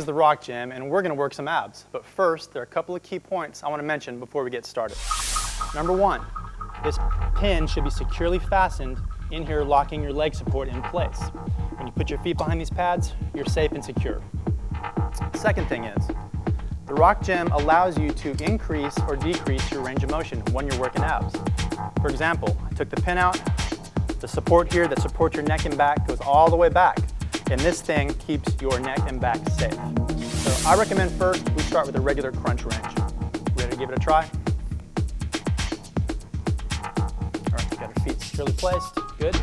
the Rock Gym, and we're going to work some abs. But first, there are a couple of key points I want to mention before we get started. Number one, this pin should be securely fastened in here, locking your leg support in place. When you put your feet behind these pads, you're safe and secure. Second thing is, the Rock Gym allows you to increase or decrease your range of motion when you're working abs. For example, I took the pin out, the support here that supports your neck and back goes all the way back, and this thing keeps your neck and back safe. So I recommend first we start with a regular crunch range. Ready to give it a try? All right, got our feet securely placed, good.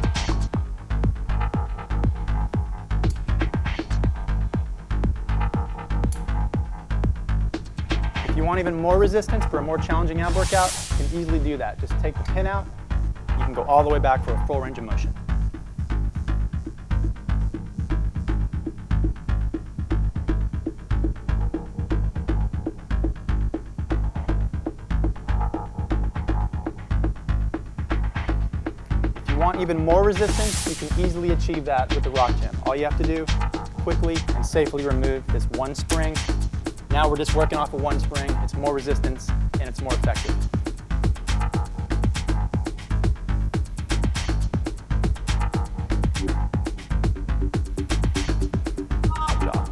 If you want even more resistance for a more challenging ab workout, you can easily do that. Just take the pin out, you can go all the way back for a full range of motion. If you want even more resistance, you can easily achieve that with the Rock Gym. All you have to do, quickly and safely remove this one spring. Now we're just working off of one spring. It's more resistance and it's more effective. Good job.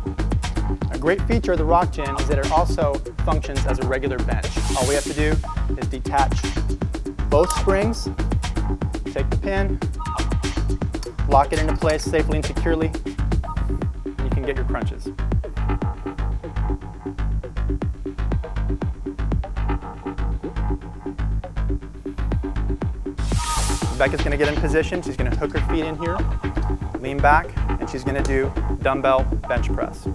A great feature of the Rock Gym is that it also functions as a regular bench. All we have to do is detach both springs, take the pin, lock it into place safely and securely, and you can get your crunches. Becca's going to get in position. She's going to hook her feet in here, lean back, and she's going to do dumbbell bench press.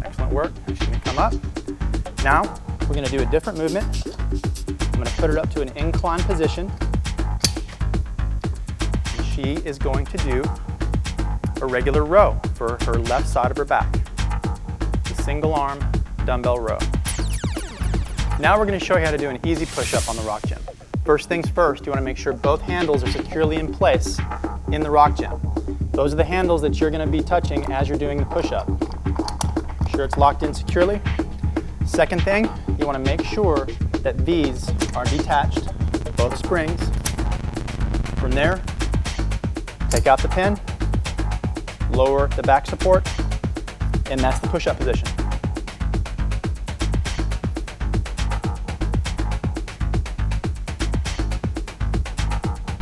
Excellent work. She's going to come up. Now, we're going to do a different movement. I'm going to put her up to an incline position. And she is going to do a regular row for her left side of her back. It's a single arm dumbbell row. Now we're going to show you how to do an easy push-up on the Rock Gym. First things first, you want to make sure both handles are securely in place in the Rock Gym. Those are the handles that you're going to be touching as you're doing the push-up. Make sure it's locked in securely. Second thing, you want to make sure that these are detached, both springs. From there, take out the pin, lower the back support, and that's the push-up position.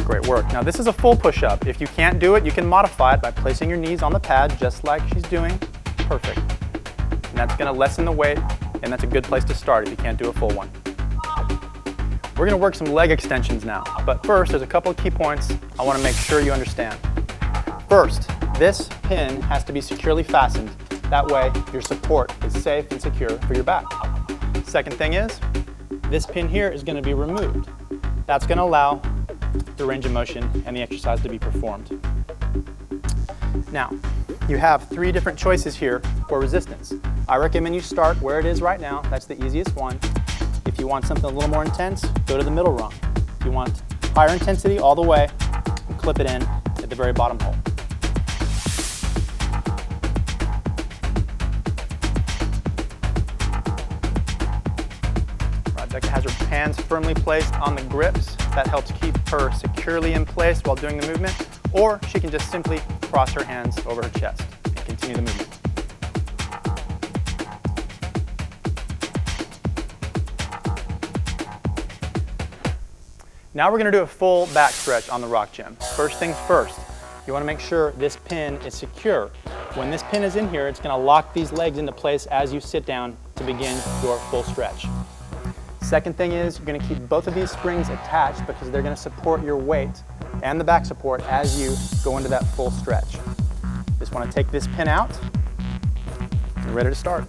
Great work. Now this is a full push-up. If you can't do it, you can modify it by placing your knees on the pad just like she's doing. Perfect. And that's going to lessen the weight, and that's a good place to start if you can't do a full one. We're going to work some leg extensions now, but first there's a couple of key points I want to make sure you understand. First, this pin has to be securely fastened. That way your support is safe and secure for your back. Second thing is, this pin here is going to be removed. That's going to allow the range of motion and the exercise to be performed. Now, you have three different choices here for resistance. I recommend you start where it is right now. That's the easiest one. If you want something a little more intense, go to the middle rung. If you want higher intensity all the way, and clip it in at the very bottom hole. Right, Becca has her hands firmly placed on the grips. That helps keep her securely in place while doing the movement, or she can just simply cross her hands over her chest and continue the movement. Now we're going to do a full back stretch on the Rock Gym. First things first, you want to make sure this pin is secure. When this pin is in here, it's going to lock these legs into place as you sit down to begin your full stretch. Second thing is you're going to keep both of these springs attached because they're going to support your weight and the back support as you go into that full stretch. Just want to take this pin out and you're ready to start.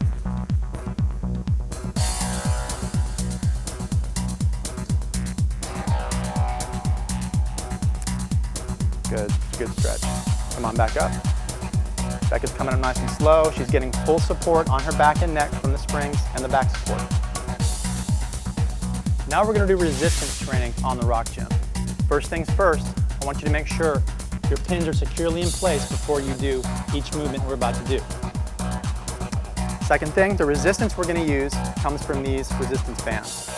Good stretch. Come on, back up. Becca's coming up nice and slow. She's getting full support on her back and neck from the springs and the back support. Now we're going to do resistance training on the Rock Gym. First things first, I want you to make sure your pins are securely in place before you do each movement we're about to do. Second thing, the resistance we're going to use comes from these resistance bands.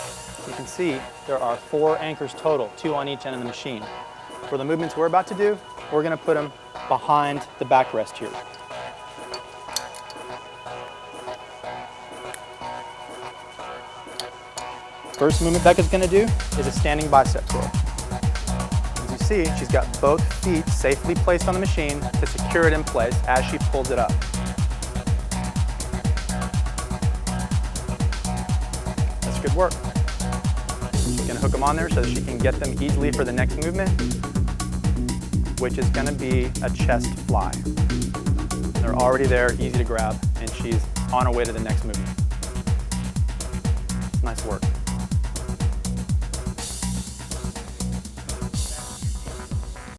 You can see there are 4 anchors total, 2 on each end of the machine. For the movements we're about to do, we're going to put them behind the backrest here. First movement Becca's going to do is a standing biceps roll. As you see, she's got both feet safely placed on the machine to secure it in place as she pulls it up. That's good work. She's going to hook them on there so that she can get them easily for the next movement, which is going to be a chest fly. They're already there, easy to grab, and she's on her way to the next movement. Nice work.